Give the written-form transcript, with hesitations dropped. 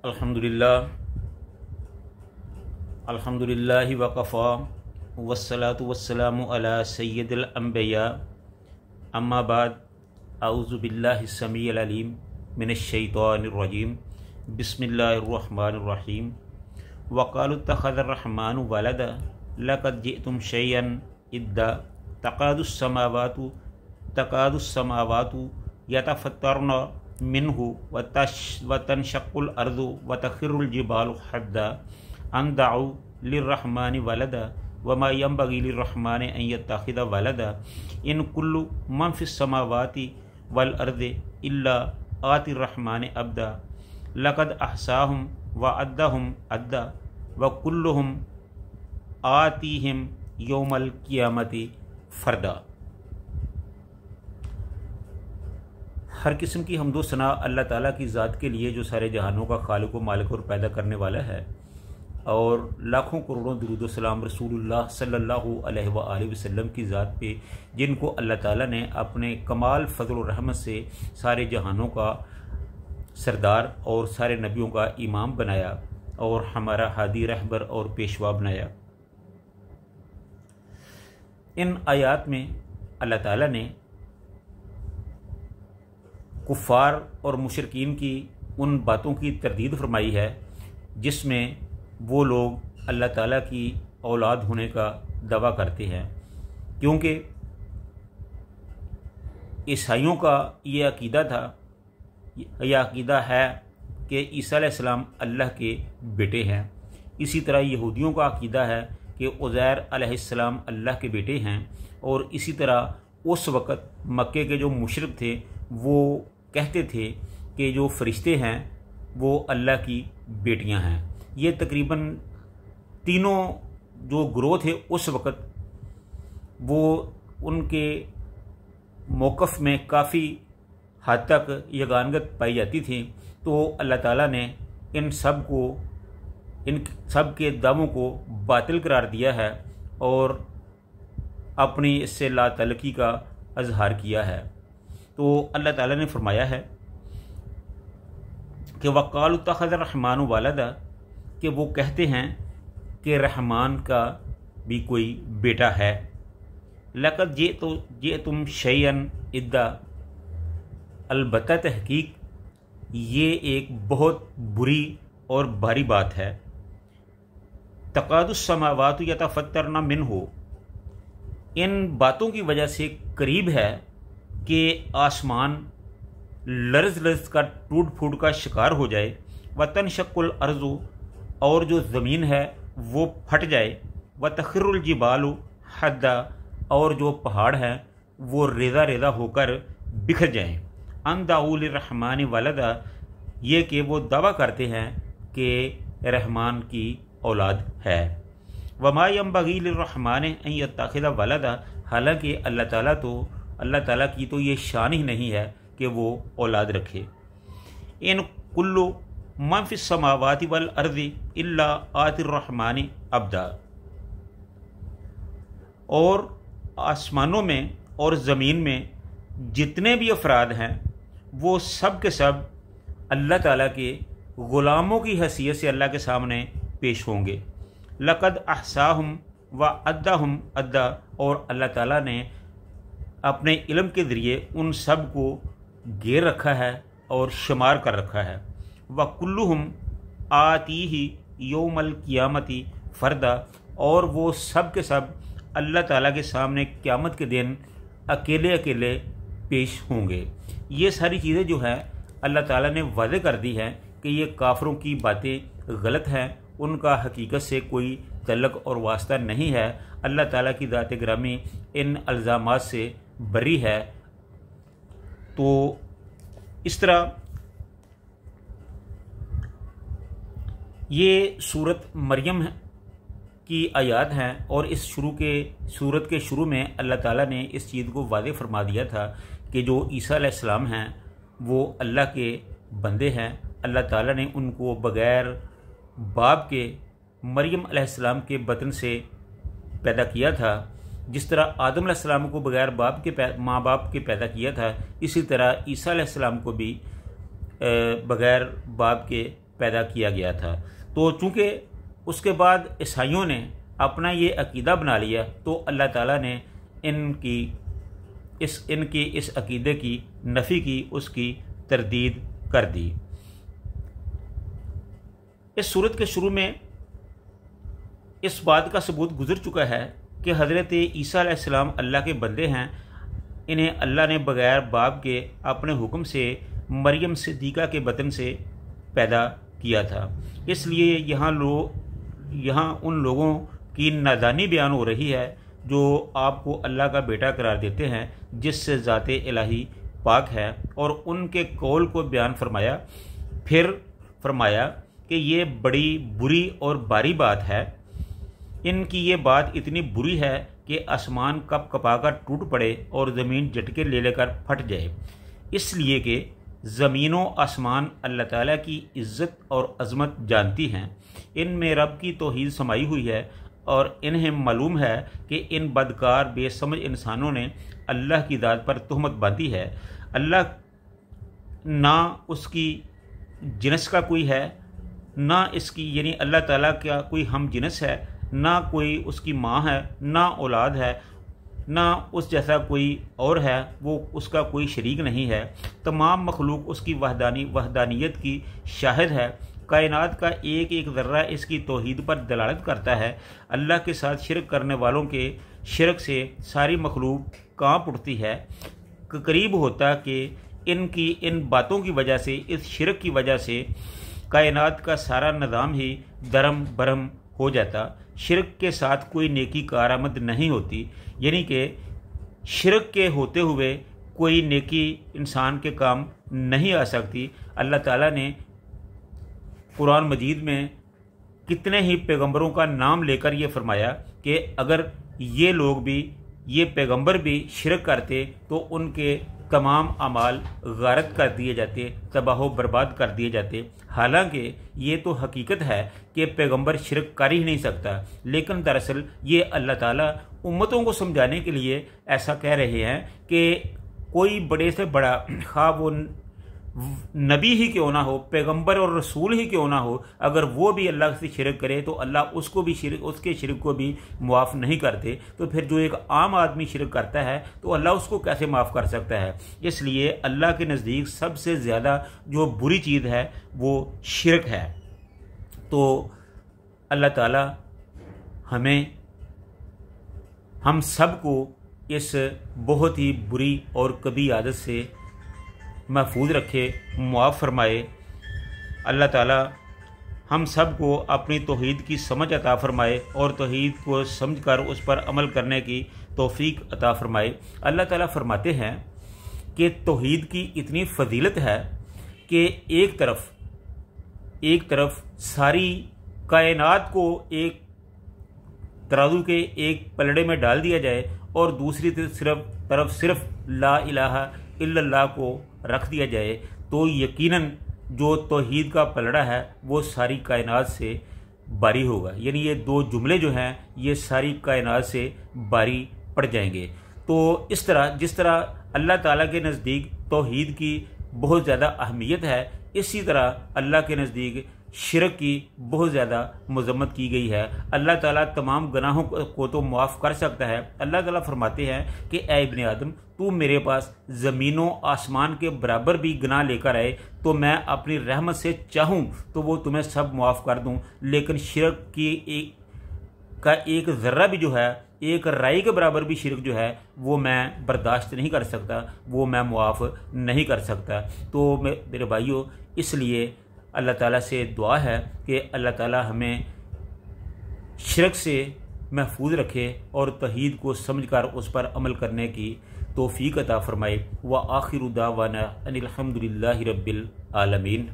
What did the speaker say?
अल्हम्दुलिल्लाह अल्हम्दुलिल्लाहि वकफ़ा वस्सलातु वस्सलामु अला सय्यदिल अंबिया अम्मा बाद अऊज़ु बिल्लाहि समीइल अलीम मिनश शैतानिर रजीम बिस्मिल्लाहिर रहमानिर रहीम वक़ालु इत्तख़ज़र रहमानु वलदा लक़द जिअ्तुम शैअन इद्दा तकादुस समावातु यतफ़त्तरन मिन्हु व तनशक्कुल अर्ज़ु व तख़िर्रुल जिबालु हद्दा अन दअू लिर्रहमानि वलदा वमा यंबग़ी लिर्रहमानि अन यत्तख़िज़ वलदा इन कुल्लु मन फ़िस समावाति वल अर्ज़ि इल्ला आतिर रहमानि अब्दा लक़द अहसाहुम व अद्दहुम अद्दा व कुल्लुहुम आतीहिम यौमल क़ियामति फ़र्दा। हर किस्म की हम्दो सना अल्लाह ताला की ज़ात के लिए जो सारे जहानों का खालिक व मालिक और पैदा करने वाला है, और लाखों करोड़ों दुरूद व सलाम रसूलुल्लाह सल्लल्लाहु अलैहि व आलिहि वसल्लम की ज़ात पे, जिनको अल्लाह ताला ने अपने कमाल फ़ज़ल व रहमत से सारे जहानों का सरदार और सारे नबियों का इमाम बनाया और हमारा हादी रहबर और पेशवा बनाया। इन आयात में अल्लाह ताला ने कुफ़ार और मुशरिकीन की उन बातों की तरदीद फरमाई है जिसमें वो लोग अल्लाह ताला की औलाद होने का दावा करते हैं, क्योंकि ईसाइयों का ये अकीदा था, यह अकीदा है कि ईसा अलैहिस्सलाम अल्लाह के बेटे हैं। इसी तरह यहूदियों का अकीदा है कि उज़ैर अलैहिस्सलाम अल्लाह के बेटे हैं। और इसी तरह उस वक़्त मक्के के जो मुशरिक थे वो कहते थे कि जो फरिश्ते हैं वो अल्लाह की बेटियां हैं। ये तकरीबन तीनों जो ग्रोह थे उस वक़्त वो उनके मौक़िफ़ में काफ़ी हद तक यगानगत पाई जाती थी। तो अल्लाह ताला ने इन सब के दावों को बातिल करार दिया है और अपनी इससे ला तलकी का अजहार किया है। तो अल्लाह ताला ने फरमाया है कि वक़ालु इत्तख़ज़र रहमानु वलदा, कि वो कहते हैं कि रहमान का भी कोई बेटा है। लक़द जिअ्तुम शैअन इद्दा, अलबत्ता तहकीक ये एक बहुत बुरी और भारी बात है। तकादुस समावातु यतफ़त्तरन मिन्हु, इन बातों की वजह से करीब है कि आसमान लर्ज़ लर्ज़ का टूट फूट का शिकार हो जाए। व तनशक्कुल अर्ज़ु, और जो ज़मीन है वो फट जाए। व तख़िर्रुल जिबालु हद्दा, और जो पहाड़ हैं वो रेज़ा रेज़ा होकर बिखर जाएं। अन दअू लिर्रहमानि वलदा, ये कि वो दावा करते हैं कि रहमान की औलाद है। वमा यंबग़ी लिर्रहमानि अन यत्तख़िज़ वलदा, हालांकि अल्लाह ताला की तो ये शान ही नहीं है कि वो औलाद रखे। इन कुल्लु मन फ़िस समावाति वल अर्ज़ि इल्ला आतिर रहमानि अब्दा, और आसमानों में और ज़मीन में जितने भी अफराद हैं वो सब के सब अल्लाह ताला के ग़ुलामों की हैसियत से अल्लाह के सामने पेश होंगे। लक़द अहसाहुम व अद्दहुम अद्दा, और अल्लाह ताला ने अपने इल्म के ज़रिए उन सब को घेर रखा है और शुमार कर रखा है। व कुल्लुहुम आतीही यौमल क़ियामति फ़र्दा, और वो सब के सब अल्लाह ताला के सामने क़यामत के दिन अकेले अकेले पेश होंगे। ये सारी चीज़ें जो है अल्लाह ताला ने वाज़ेह कर दी है कि ये काफ़रों की बातें गलत हैं, उनका हकीकत से कोई तल्लुक़ और वास्ता नहीं है। अल्लाह ताला की ज़ात ग्रामी इन इल्ज़ामात से बरी है। तो इस तरह ये सूरत मरियम की आयात हैं, और इस सूरत के शुरू में अल्लाह ताला ने इस चीज़ को वाज़ेह फरमा दिया था कि जो ईसा अलैहिस्सलाम हैं वो अल्लाह के बंदे हैं। अल्लाह ताला ने उनको बग़ैर बाप के मरियम अलैहिस्सलाम के बतन से पैदा किया था। जिस तरह आदम अलैहिस्सलाम को बग़ैर माँ बाप के पैदा किया था, इसी तरह ईसा अलैहिस्सलाम को भी बग़ैर बाप के पैदा किया गया था। तो चूँकि उसके बाद ईसाइयों ने अपना ये अकीदा बना लिया, तो अल्लाह ताला ने इनके इस अकीदे की नफ़ी की, उसकी तरदीद कर दी। इस सूरत के शुरू में इस बात का सबूत गुजर चुका है कि हज़रत ईसा अलैहिस्सलाम अल्लाह के बंदे हैं। इन्हें अल्लाह ने बग़ैर बाप के अपने हुक्म से मरियम सिद्दीक़ा के बतन से पैदा किया था। इसलिए यहाँ उन लोगों की नादानी बयान हो रही है जो आपको अल्लाह का बेटा करार देते हैं, जिससे ज़ाते इलाही पाक है, और उनके कौल को बयान फरमाया। फिर फरमाया कि ये बड़ी बुरी और भारी बात है। इनकी ये बात इतनी बुरी है कि आसमान कप कपाकर टूट पड़े और ज़मीन झटके ले लेकर फट जाए, इसलिए कि ज़मीनों आसमान अल्लाह ताला की इज़्ज़त और अज़मत जानती हैं। इनमें रब की तौहीद समाई हुई है और इन्हें मालूम है कि इन बदकार बेसमझ इंसानों ने अल्लाह की ज़ात पर तुहमत बांधी है। अल्लाह ना उसकी जिनस का कोई है, ना इसकी यानी अल्लाह ताला का कोई हम जिनस है, ना कोई उसकी माँ है, ना औलाद है, ना उस जैसा कोई और है, वो उसका कोई शरीक नहीं है। तमाम मखलूक उसकी वहदानियत की शाहिद है। कायनात का एक एक ज़र्रा इसकी तौहीद पर दलालत करता है। अल्लाह के साथ शिरक करने वालों के शिरक से सारी मखलूक काँप उठती है। करीब होता कि इनकी इन बातों की वजह से, इस शिरक की वजह से कायनात का सारा निज़ाम ही दरम बरम हो जाता। शिरक के साथ कोई नेकी कारामद नहीं होती, यानी कि शिरक के होते हुए कोई नेकी इंसान के काम नहीं आ सकती। अल्लाह ताला ने कुरान मजीद में कितने ही पैगंबरों का नाम लेकर ये फरमाया कि अगर ये लोग भी, ये पैगंबर भी शिरक करते तो उनके तमाम अमाल गारत कर दिए जाते, तबाह बर्बाद कर दिए जाते। हालांकि ये तो हकीकत है कि पैगंबर शिरक कर ही नहीं सकता, लेकिन दरअसल ये अल्लाह ताला उम्मतों को समझाने के लिए ऐसा कह रहे हैं कि कोई बड़े से बड़ा, खा वो नबी ही क्यों ना हो, पैगंबर और रसूल ही क्यों ना हो, अगर वो भी अल्लाह से शिरक करे तो अल्लाह उसको भी उसके शिरक को भी मुआफ़ नहीं करते। तो फिर जो एक आम आदमी शिरक करता है तो अल्लाह उसको कैसे माफ़ कर सकता है। इसलिए अल्लाह के नज़दीक सबसे ज़्यादा जो बुरी चीज़ है वो शिरक है। तो अल्लाह ताला हम सबको इस बहुत ही बुरी और कबीह आदत से महफूज रखे, मुआफ़ फरमाए। अल्लाह ताला हम सब को अपनी तौहीद की समझ अता फरमाए और तौहीद को समझकर उस पर अमल करने की तौफीक अता फरमाए। अल्लाह ताला फरमाते हैं कि तौहीद की इतनी फजीलत है कि एक तरफ सारी कायनात को एक तराजू के एक पलड़े में डाल दिया जाए और दूसरी तरफ सिर्फ ला इलाहा इल्लल्लाह को रख दिया जाए, तो यकीनन जो तौहीद का पलड़ा है वो सारी कायनात से बारी होगा। यानी ये दो जुमले जो हैं ये सारी कायनात से बारी पड़ जाएंगे। तो इस तरह जिस तरह अल्लाह ताला के नज़दीक तौहीद की बहुत ज़्यादा अहमियत है, इसी तरह अल्लाह के नज़दीक शिरक की बहुत ज़्यादा मज़म्मत की गई है। अल्लाह ताला तमाम गुनाहों को तो मुआफ़ कर सकता है। अल्लाह ताला फरमाते हैं कि ऐ इब्ने आदम, तू मेरे पास ज़मीनों आसमान के बराबर भी गुनाह लेकर आए तो मैं अपनी रहमत से चाहूँ तो वो तुम्हें सब मुआफ़ कर दूँ, लेकिन शिरक की एक ज़र्रा भी जो है, एक राई के बराबर भी शिरक जो है वो मैं बर्दाश्त नहीं कर सकता, वो मैं मुआफ़ नहीं कर सकता। तो मेरे भाइयों, इसलिए अल्लाह ताला से दुआ है कि अल्लाह ताला हमें शिरक से महफूज रखे और तौहीद को समझकर उस पर अमल करने की तौफीक अता फरमाए। व आखिरु दावाना अनिल हम्दुलिल्लाहि रब्बिल आलमीन।